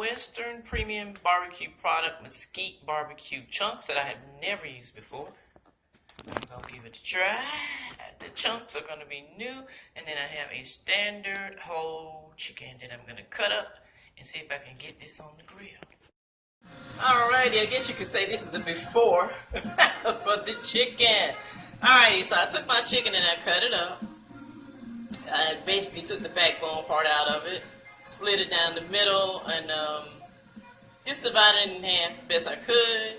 Western premium barbecue product, Mesquite barbecue chunks that I have never used before. I'm going to give it a try. The chunks are going to be new. And then I have a standard whole chicken that I'm going to cut up and see if I can get this on the grill. Alrighty, I guess you could say this is a before for the chicken. Alrighty, so I took my chicken and I cut it up. I basically took the backbone part out of it, split it down the middle, and just divided it in half best I could.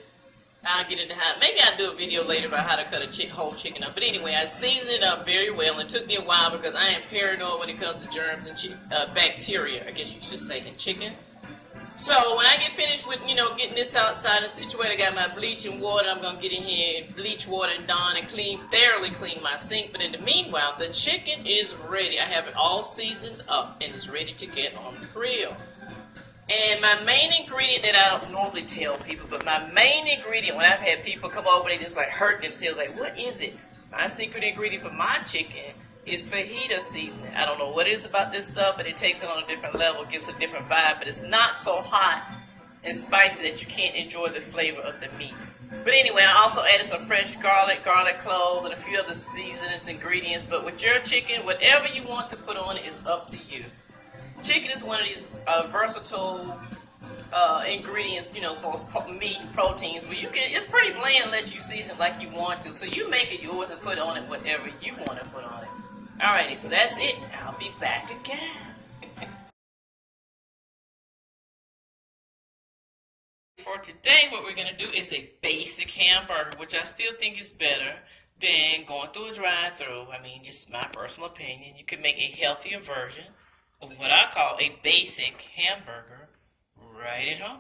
I'll get into how, maybe I'll do a video later about how to cut a whole chicken up. But anyway, I seasoned it up very well. It took me a while because I am paranoid when it comes to germs and bacteria, I guess you should say, in chicken. So when I get finished with, getting this outside and situated, I got my bleach and water. I'm going to get in here and bleach water and Dawn and thoroughly clean my sink. But in the meanwhile, the chicken is ready. I have it all seasoned up and it's ready to get on the grill. And my main ingredient that I don't normally tell people, but my main ingredient when I've had people come over, they just like hurt themselves, like, what is it? My secret ingredient for my chicken is fajita seasoning. I don't know what it is about this stuff, but it takes it on a different level, gives a different vibe, but it's not so hot and spicy that you can't enjoy the flavor of the meat. But anyway, I also added some fresh garlic cloves, and a few other seasonings, ingredients. But with your chicken, whatever you want to put on it is up to you. Chicken is one of these versatile ingredients, as far as meat and proteins. But it's pretty bland unless you season it like you want to. So you make it yours and put on it whatever you want to put on it. Alrighty, so that's it. I'll be back again. For today, what we're going to do is a basic hamburger, which I still think is better than going through a drive-thru. I mean, just my personal opinion. You can make a healthier version of what I call a basic hamburger right at home.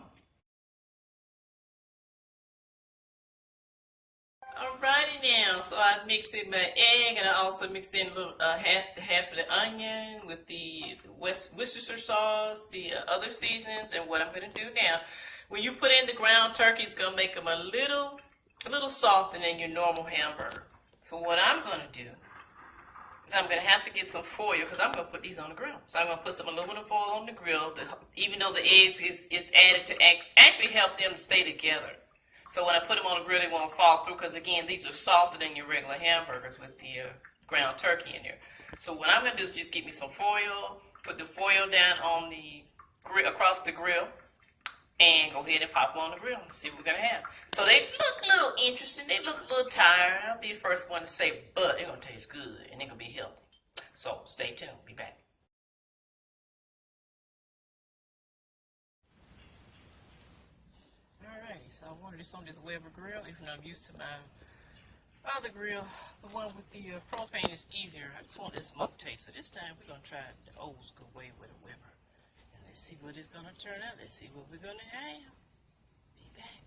Alrighty now, so I mixed in my egg, and I also mixed in a little half of the onion with the Worcestershire sauce, the other seasonings, and what I'm going to do now. When you put in the ground turkey, it's going to make them a little softer than your normal hamburger. So what I'm going to do is I'm going to have to get some foil because I'm going to put these on the grill. So I'm going to put some aluminum foil on the grill, even though the egg is added to actually help them stay together. So when I put them on the grill, they won't fall through because, again, these are softer than your regular hamburgers with the ground turkey in there. So what I'm going to do is just get me some foil, put the foil down on the grill, across the grill, and go ahead and pop them on the grill and see what we're going to have. So they look a little interesting. They look a little tired. I'll be the first one to say, but they're going to taste good and they're going to be healthy. So stay tuned. Be back. Alrighty, so I wanted this on this Weber grill, even though I'm used to my other grill. The one with the propane is easier. I just want this smoke taste. So this time we're going to try the old school way with a Weber. Let's see what it's going to turn out. Let's see what we're going to have. Be back.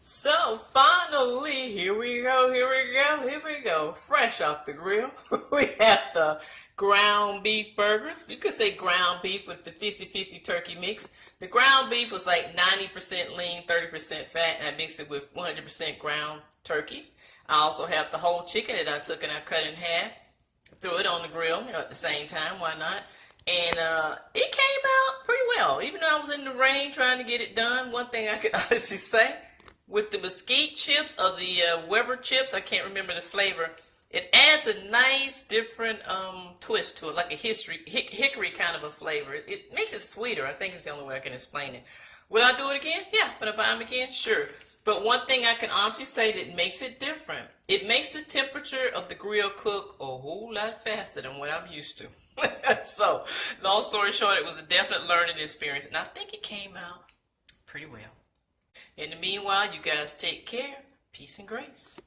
So finally, here we go. Fresh off the grill. We have the ground beef burgers. We could say ground beef with the 50-50 turkey mix. The ground beef was like 90% lean, 30% fat, and I mixed it with 100% ground turkey. I also have the whole chicken that I took and I cut in half. Threw it on the grill, at the same time, why not? And it came out pretty well. Even though I was in the rain trying to get it done, one thing I could honestly say, with the Mesquite chips or the Weber chips, I can't remember the flavor, it adds a nice different twist to it, like a hickory kind of a flavor. It makes it sweeter. I think it's the only way I can explain it. Will I do it again? Yeah. Would I buy them again? Sure. But one thing I can honestly say that makes it different, it makes the temperature of the grill cook a whole lot faster than what I'm used to. So, long story short, it was a definite learning experience, and I think it came out pretty well. In the meanwhile, you guys take care. Peace and grace.